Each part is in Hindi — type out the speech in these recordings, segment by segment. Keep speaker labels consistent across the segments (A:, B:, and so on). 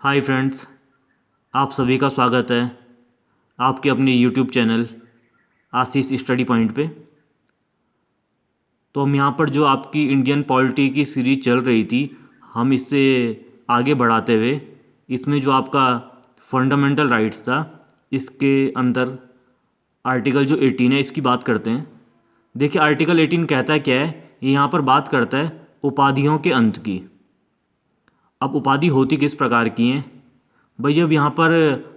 A: हाय फ्रेंड्स, आप सभी का स्वागत है आपके अपने यूट्यूब चैनल आशीष स्टडी पॉइंट पे। तो हम यहाँ पर जो आपकी इंडियन पॉलिटी की सीरीज चल रही थी, हम इससे आगे बढ़ाते हुए इसमें जो आपका फंडामेंटल राइट्स था, इसके अंदर आर्टिकल जो 18 है इसकी बात करते हैं। देखिए आर्टिकल 18 कहता है क्या है, ये यहाँ पर बात करता है उपाधियों के अंत की। अब उपाधि होती किस प्रकार की हैं भाई? जब यहाँ पर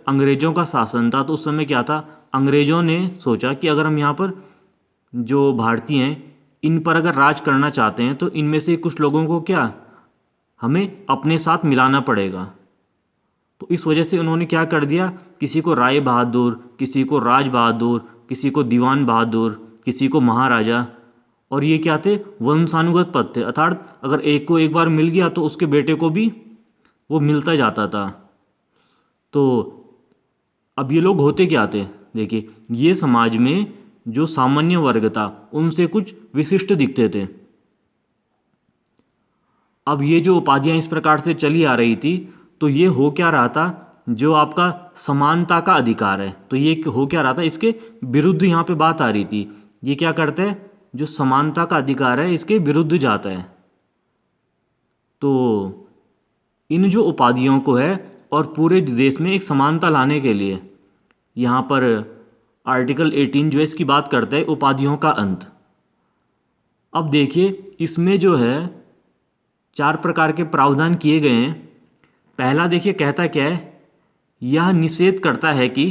A: अंग्रेज़ों का शासन था तो उस समय क्या था, अंग्रेज़ों ने सोचा कि अगर हम यहाँ पर जो भारतीय हैं इन पर अगर राज करना चाहते हैं तो इनमें से कुछ लोगों को क्या हमें अपने साथ मिलाना पड़ेगा। तो इस वजह से उन्होंने क्या कर दिया, किसी को राय बहादुर, किसी को राज बहादुर, किसी को दीवान बहादुर, किसी को महाराजा, और ये क्या थे, वंशानुगत पद थे। अर्थात अगर एक को एक बार मिल गया तो उसके बेटे को भी वो मिलता जाता था। तो अब ये लोग होते क्या थे, देखिए ये समाज में जो सामान्य वर्ग था उनसे कुछ विशिष्ट दिखते थे। अब ये जो उपाधियां इस प्रकार से चली आ रही थी तो ये हो क्या रहा था, जो आपका समानता का अधिकार है तो ये हो क्या रहा था, इसके विरुद्ध यहाँ पे बात आ रही थी। ये क्या करता है, जो समानता का अधिकार है इसके विरुद्ध जाता है। तो इन जो उपाधियों को है और पूरे देश में एक समानता लाने के लिए यहाँ पर आर्टिकल 18 जो है इसकी बात करता है उपाधियों का अंत। अब देखिए इसमें जो है 4 प्रकार के प्रावधान किए गए हैं। पहला देखिए कहता क्या है, यह निषेध करता है कि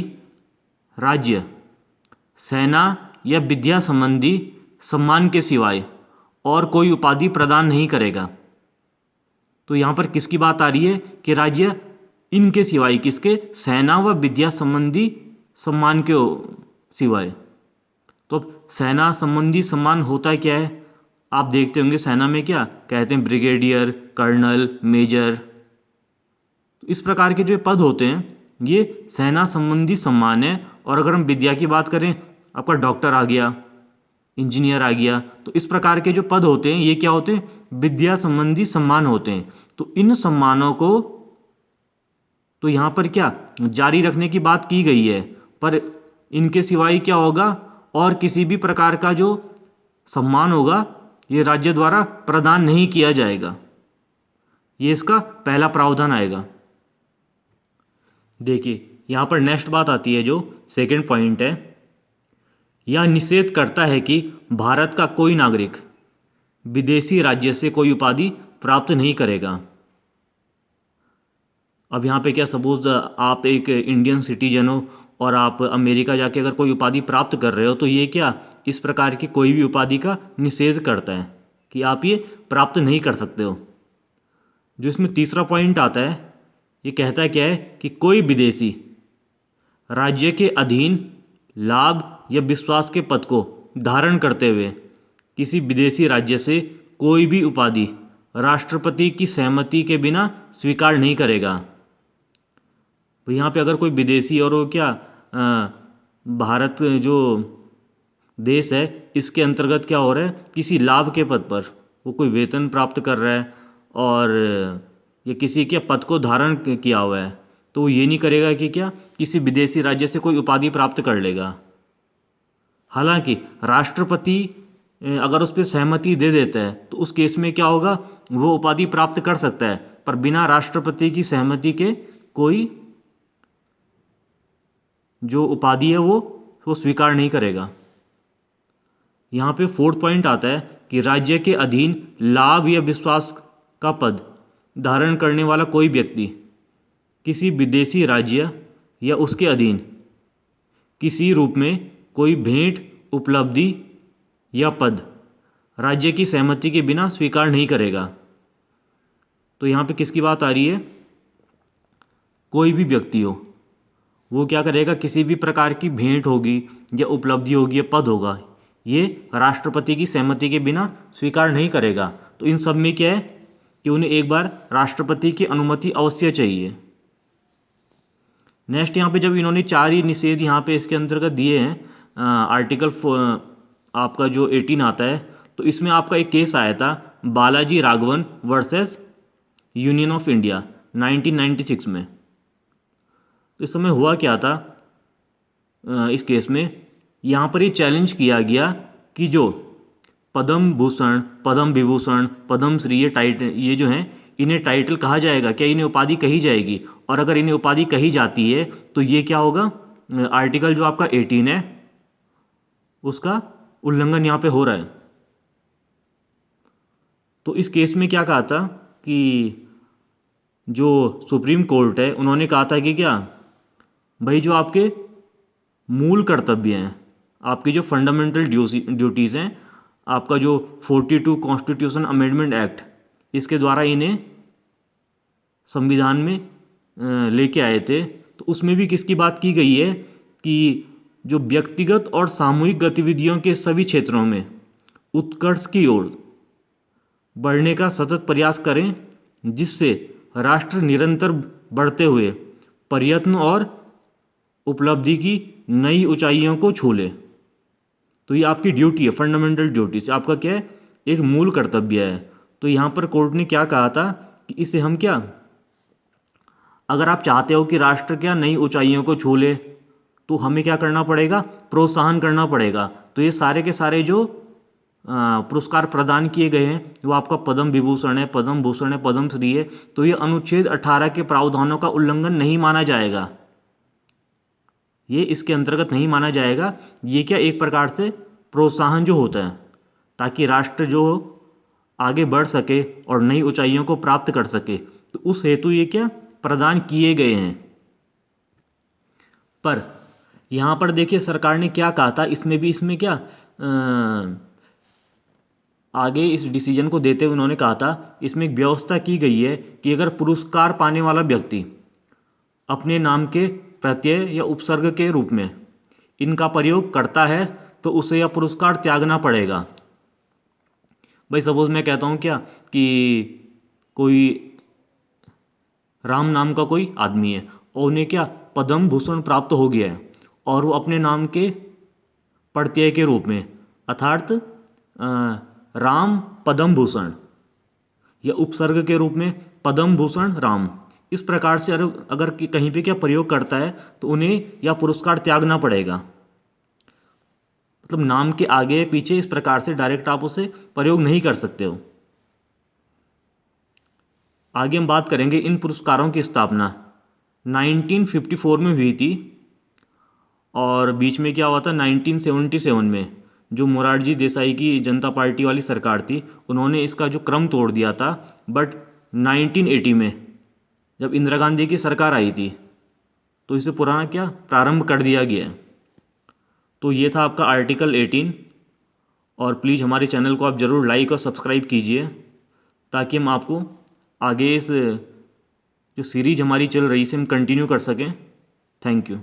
A: राज्य सेना या विद्या संबंधी सम्मान के सिवाय और कोई उपाधि प्रदान नहीं करेगा। तो यहाँ पर किसकी बात आ रही है कि राज्य इनके सिवाय, किसके, सेना व विद्या संबंधी सम्मान के सिवाय। तो सेना संबंधी सम्मान होता क्या है, आप देखते होंगे सेना में क्या कहते हैं, ब्रिगेडियर, कर्नल, मेजर। तो इस प्रकार के जो पद होते हैं ये सेना संबंधी सम्मान है। और अगर हम विद्या की बात करें, आपका डॉक्टर आ गया, इंजीनियर आ गया, तो इस प्रकार के जो पद होते हैं ये क्या होते हैं, विद्या संबंधी सम्मान होते हैं। तो इन सम्मानों को तो यहाँ पर क्या जारी रखने की बात की गई है, पर इनके सिवाय क्या होगा, और किसी भी प्रकार का जो सम्मान होगा ये राज्य द्वारा प्रदान नहीं किया जाएगा। ये इसका पहला प्रावधान आएगा। देखिए यहाँ पर नेक्स्ट बात आती है, जो सेकंड पॉइंट है, यह निषेध करता है कि भारत का कोई नागरिक विदेशी राज्य से कोई उपाधि प्राप्त नहीं करेगा। अब यहाँ पे क्या, सपोज आप एक इंडियन सिटीजन हो और आप अमेरिका जाके अगर कोई उपाधि प्राप्त कर रहे हो तो ये क्या इस प्रकार की कोई भी उपाधि का निषेध करता है कि आप ये प्राप्त नहीं कर सकते हो। जो इसमें तीसरा पॉइंट आता है, ये कहता है क्या है कि कोई विदेशी राज्य के अधीन लाभ या विश्वास के पद को धारण करते हुए किसी विदेशी राज्य से कोई भी उपाधि राष्ट्रपति की सहमति के बिना स्वीकार नहीं करेगा। तो यहाँ पे अगर कोई विदेशी और वो क्या भारत जो देश है इसके अंतर्गत क्या हो रहा है, किसी लाभ के पद पर वो कोई वेतन प्राप्त कर रहा है और ये किसी के पद को धारण किया हुआ है, तो वो ये नहीं करेगा कि क्या किसी विदेशी राज्य से कोई उपाधि प्राप्त कर लेगा। हालांकि राष्ट्रपति अगर उस पर सहमति दे देता है तो उस केस में क्या होगा, वो उपाधि प्राप्त कर सकता है, पर बिना राष्ट्रपति की सहमति के कोई जो उपाधि है वो स्वीकार नहीं करेगा। यहाँ पे फोर्थ पॉइंट आता है कि राज्य के अधीन लाभ या विश्वास का पद धारण करने वाला कोई व्यक्ति किसी विदेशी राज्य या उसके अधीन किसी रूप में कोई भेंट, उपलब्धि या पद राज्य की सहमति के बिना स्वीकार नहीं करेगा। तो यहाँ पे किसकी बात आ रही है, कोई भी व्यक्ति हो वो क्या करेगा, किसी भी प्रकार की भेंट होगी या उपलब्धि होगी या पद होगा, ये राष्ट्रपति की सहमति के बिना स्वीकार नहीं करेगा। तो इन सब में क्या है कि उन्हें एक बार राष्ट्रपति की अनुमति अवश्य चाहिए। नेक्स्ट यहाँ पे जब इन्होंने 4 ही निषेध यहाँ पे इसके अंतर्गत दिए हैं, आर्टिकल आपका जो 18 आता है, तो इसमें आपका एक केस आया था Balaji Raghavan versus union of India. 1996 में। तो इस समय हुआ क्या था इस केस में, यहाँ पर ये चैलेंज किया गया कि जो पद्म भूषण, पद्म विभूषण, पद्म श्री, ये जो हैं इन्हें टाइटल कहा जाएगा क्या, इन्हें उपाधि कही जाएगी, और अगर इन्हें उपाधि कही जाती है तो ये क्या होगा, आर्टिकल जो आपका 18 है उसका उल्लंघन यहाँ पे हो रहा है। तो इस केस में क्या कहा था कि जो सुप्रीम कोर्ट है उन्होंने कहा था कि क्या भाई जो आपके मूल कर्तव्य हैं, आपकी जो फंडामेंटल ड्यूटीज़ हैं, आपका जो 42 कॉन्स्टिट्यूशन अमेंडमेंट एक्ट इसके द्वारा इन्हें संविधान में लेके आए थे, तो उसमें भी किसकी बात की गई है कि जो व्यक्तिगत और सामूहिक गतिविधियों के सभी क्षेत्रों में उत्कर्ष की ओर बढ़ने का सतत प्रयास करें, जिससे राष्ट्र निरंतर बढ़ते हुए प्रयत्न और उपलब्धि की नई ऊंचाइयों को छू ले। तो ये आपकी ड्यूटी है, फंडामेंटल ड्यूटी से आपका क्या है, एक मूल कर्तव्य है। तो यहाँ पर कोर्ट ने क्या कहा था कि इसे हम क्या, अगर आप चाहते हो कि राष्ट्र क्या नई ऊंचाइयों को छू ले तो हमें क्या करना पड़ेगा, प्रोत्साहन करना पड़ेगा। तो ये सारे के सारे जो पुरस्कार प्रदान किए गए हैं वो आपका पद्म विभूषण है, पद्म भूषण है, पद्म श्री है, तो ये अनुच्छेद 18 के प्रावधानों का उल्लंघन नहीं माना जाएगा, ये इसके अंतर्गत नहीं माना जाएगा। ये क्या एक प्रकार से प्रोत्साहन जो होता है ताकि राष्ट्र जो आगे बढ़ सके और नई ऊंचाइयों को प्राप्त कर सके, तो उस हेतु ये क्या प्रदान किए गए हैं। पर यहाँ पर देखिए सरकार ने क्या कहा था, इसमें क्या आगे इस डिसीजन को देते हुए उन्होंने कहा था, इसमें एक व्यवस्था की गई है कि अगर पुरस्कार पाने वाला व्यक्ति अपने नाम के प्रत्यय या उपसर्ग के रूप में इनका प्रयोग करता है तो उसे यह पुरस्कार त्यागना पड़ेगा। भाई सपोज मैं कहता हूँ क्या कि कोई राम नाम का कोई आदमी है और उन्हें क्या पद्म भूषण प्राप्त हो गया है, और वो अपने नाम के प्रत्यय के रूप में अर्थात राम पद्म भूषण या उपसर्ग के रूप में पद्म भूषण राम, इस प्रकार से अगर कहीं पे क्या प्रयोग करता है तो उन्हें या पुरस्कार त्यागना पड़ेगा। मतलब नाम के आगे पीछे इस प्रकार से डायरेक्ट आप उसे प्रयोग नहीं कर सकते हो। आगे हम बात करेंगे इन पुरस्कारों की स्थापना 1954 में हुई थी, और बीच में क्या हुआ था 1977 में जो मोरारजी देसाई की जनता पार्टी वाली सरकार थी उन्होंने इसका जो क्रम तोड़ दिया था। बट 1980 में जब इंदिरा गांधी की सरकार आई थी तो इसे पुराना क्या प्रारंभ कर दिया गया है। तो ये था आपका आर्टिकल 18, और प्लीज़ हमारे चैनल को आप ज़रूर लाइक और सब्सक्राइब कीजिए ताकि हम आपको आगे इस जो सीरीज हमारी चल रही है इसे हम कंटिन्यू कर सकें। Thank you.